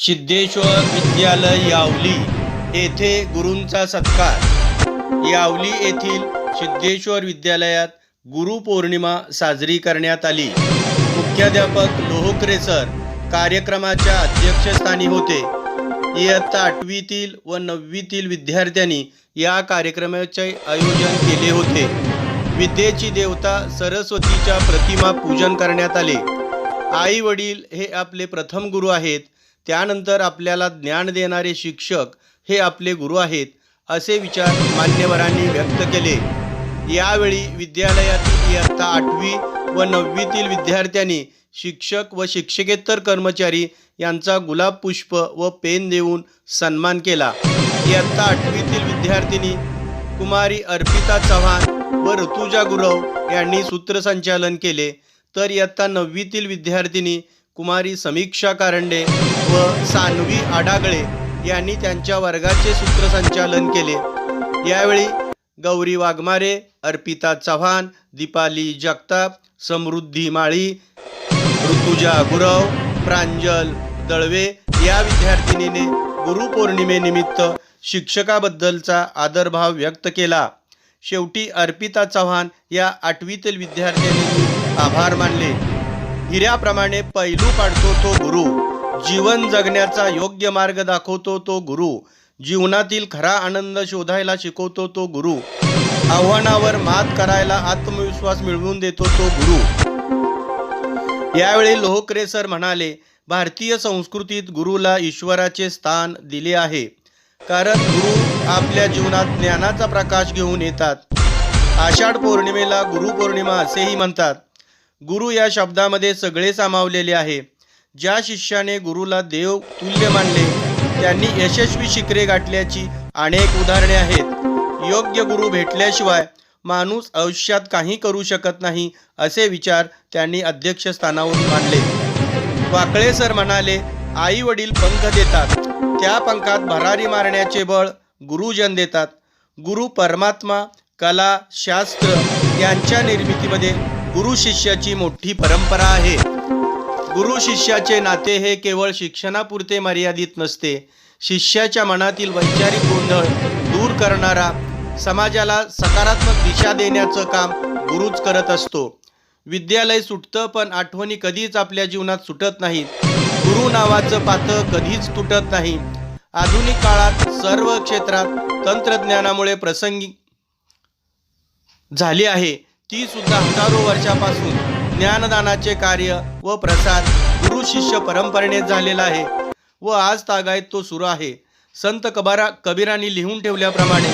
सिद्धेश्वर विद्यालय यावली येथे गुरूंचा सत्कार। यावली येथील सिद्धेश्वर विद्यालयात गुरुपौर्णिमा साजरी करण्यात आली। मुख्याध्यापक लोहकरे सर कार्यक्रमाच्या अध्यक्षस्थानी होते। इयत्ता 8वीतील व 9वीतील विद्यार्थ्यांनी या कार्यक्रमाचे आयोजन केले होते। विद्येची देवता सरस्वतीच्या प्रतिमा पूजन करण्यात आले। आई वडील हे आपले प्रथम गुरु आहेत, त्यानंतर आपल्याला ज्ञान देणारे शिक्षक हे आपले गुरु आहेत, असे विचार मान्यवरांनी व्यक्त केले। यावेळी विद्यालयातील इयत्ता 8वी व 9वीतील विद्यार्थ्यांनी शिक्षक व शिक्षकेतर कर्मचारी यांचा गुलाब पुष्प व पेन देऊन सन्मान केला। इयत्ता 8वीतील विद्यार्थिनी कुमारी अर्पिता चव्हाण व ऋतुजा गुरव यांनी सूत्रसंचालन केले, तर इयत्ता 9वीतील विद्यार्थिनी कुमारी समीक्षा कारंडे व सानवी आडागळे यांनी त्यांच्या वर्गाचे सूत्रसंचालन केले। यावेळी गौरी वाघमारे, अर्पिता चव्हाण, दीपाली जगताप, समृद्धी माळी, ऋतुजा गुरव, प्रांजल दळवे या विद्यार्थिनीने गुरुपौर्णिमेनिमित्त शिक्षकाबद्दलचा आदरभाव व्यक्त केला। शेवटी अर्पिता चव्हाण या 8वीतील विद्यार्थिनींनी आभार मानले। हिऱ्याप्रमाणे पैलू पाडतो तो गुरु, जीवन जगण्याचा योग्य मार्ग दाखवतो तो गुरु, जीवनातील खरा आनंद शोधायला शिकवतो तो गुरु, आव्हानावर मात करायला आत्मविश्वास मिळवून देतो तो गुरु। यावेळी लोहकरे सर म्हणाले, भारतीय संस्कृतीत गुरुला ईश्वराचे स्थान दिले आहे, कारण गुरु आपल्या जीवनात ज्ञानाचा प्रकाश घेऊन येतात। आषाढ पौर्णिमेला गुरुपौर्णिमा असेही म्हणतात। गुरु या शब्दामध्ये सगळे सामावलेले आहे। ज्या शिष्याने गुरुला देव तुल्य मानले त्यांनी यशस्वी शिखरे गाठल्याची अनेक उदाहरणे आहेत। योग्य गुरु भेटल्याशिवाय माणूस आयुष्यात काही करू शकत नाही, असे विचार त्यांनी अध्यक्षस्थानावरून मांडले। वाकळे सर म्हणाले, आई वडील पंख देतात, त्या पंखात भरारी मारण्याचे बळ गुरुजन देतात। गुरु परमात्मा, कला, शास्त्र यांच्या निर्मितीमध्ये गुरु शिष्याची मोठी परंपरा आहे। गुरु शिष्याचे नाते हे केवळ शिक्षणापुरते मर्यादित नसते। शिष्याच्या मनातील वैचारिक गोंधळ दूर करणारा, समाजाला सकारात्मक दिशा देण्याचं काम गुरुच करत असतो। विद्यालय सुटतं पण आठवणी कधीच आपल्या जीवनात सुटत नाहीत। गुरु नावाचं पातं कधीच तुटत नाही। आधुनिक काळात सर्व क्षेत्रात तंत्रज्ञानामुळे प्रसंगी झाली आहे, ती सुद्धा हजारो वर्षापासून ज्ञानदानाचे कार्य व प्रसार गुरु शिष्य परंपरेने झालेला आहे व आज तागायत तो सुरू आहे। संत कबीरांनी लिहून ठेवल्याप्रमाणे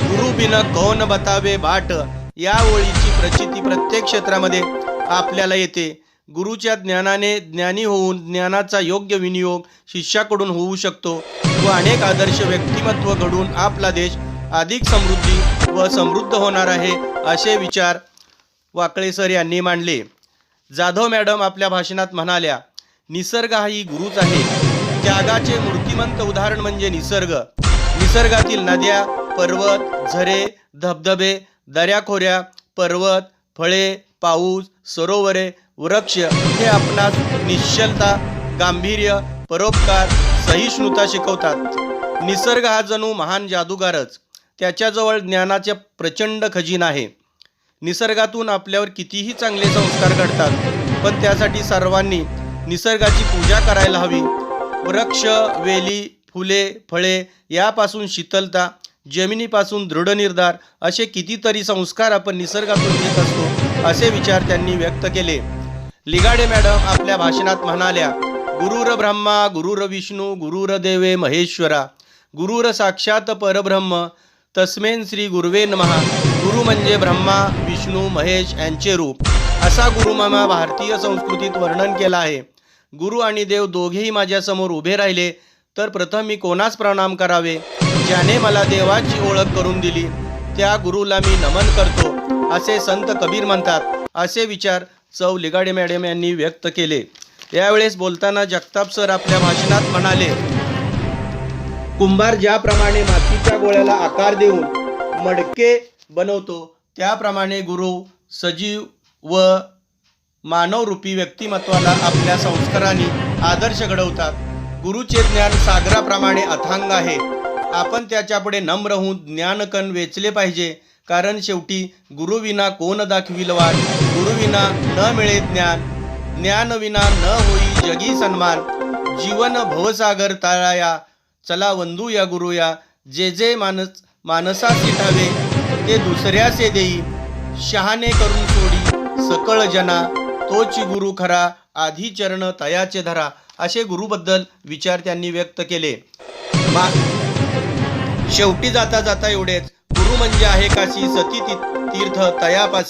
गुरु बिन कौन बतावे बाट या ओळीची प्रचिती प्रत्येक क्षेत्रामध्ये आपल्याला येते। गुरुच्या ज्ञानाने ज्ञानी होऊन ज्ञानाचा योग्य विनियोग शिष्याकडून होऊ शकतो व अनेक आदर्श व्यक्तिमत्व घडून आपला देश अधिक समृद्धी व समृद्ध होणार आहे, असे विचार वाकळे सर यांनी मांडले। जाधव मॅडम आपल्या भाषणात म्हणाल्या, निसर्ग हाही गुरुच आहे। त्यागाचे मूर्तिमंत उदाहरण म्हणजे निसर्ग। निसर्गातील नद्या, पर्वत, झरे, धबधबे, दऱ्याखोऱ्या, पर्वत, फळे, पाऊस, सरोवरे, वृक्ष हे आपणास निश्चलता, गांभीर्य, परोपकार, सहिष्णुता शिकवतात। निसर्ग हा जणू महान जादूगारच, त्याच्याजवळ ज्ञानाचा प्रचंड खजिना आहे। निसर्गातून आपल्यावर कितीही चांगले संस्कार घडतात, पण त्यासाठी सर्वांनी निसर्गाची पूजा करायला हवी। वृक्ष, वेली, फुले, फळे यापासून शीतलता, जमिनीपासून दृढ निर्धार असे कितीतरी संस्कार आपण निसर्गातून घेत असतो, असे विचार त्यांनी व्यक्त केले। लिगाडे मॅडम आपल्या भाषणात म्हणाल्या, गुरुर ब्रह्मा गुरुर विष्णू गुरुर देवे महेश्वरा गुरुर साक्षात परब्रह्म तस्मेन श्री गुरुवे नमः। गुरु म्हणजे ब्रह्मा, विष्णू, महेश यांचे रूप, असा गुरुमामा भारतीय संस्कृतीत वर्णन केला आहे। गुरु आणि देव दोघेही माझ्यासमोर उभे राहिले तर प्रथम मी कोणास प्रणाम करावे? ज्याने मला देवाची ओळख करून दिली त्या गुरुला मी नमन करतो, असे संत कबीर म्हणतात, असे विचार चौ लिगाडे मॅडम यांनी व्यक्त केले। यावेळेस बोलताना जगताप सर आपल्या भाषणात म्हणाले, कुंभार ज्याप्रमाणे मातीच्या गोळ्याला आकार देऊन मडके बनवतो, त्याप्रमाणे गुरु सजीव व मानवरूपी व्यक्तिमत्वाला आपल्या संस्कारांनी आदर्श घडवतात। गुरुचे ज्ञान सागराप्रमाणे अथांग आहे. आपण त्याच्यापुढे नम्र होऊन ज्ञानकण वेचले पाहिजे. कारण शेवटी गुरुविना कोण दाखविल वाट. गुरुविना न मिळे ज्ञान, ज्ञानविना न होई जगी सन्मान. जीवन भवसागर ताळाया, चला वंदू या गुरुया. जे जे मानसासी ठावे, ते दुसऱ्यासे देई. शहाणे करून सोडी सकळ जना, तोची गुरु खरा. आधी चरण तयाचे धरा. असे गुरुबद्दल विचार त्यांनी व्यक्त केले. शेवटी जाता जाता एवढेच, गुरु म्हणजे आहे काशी सती तीर्थ तयापासी.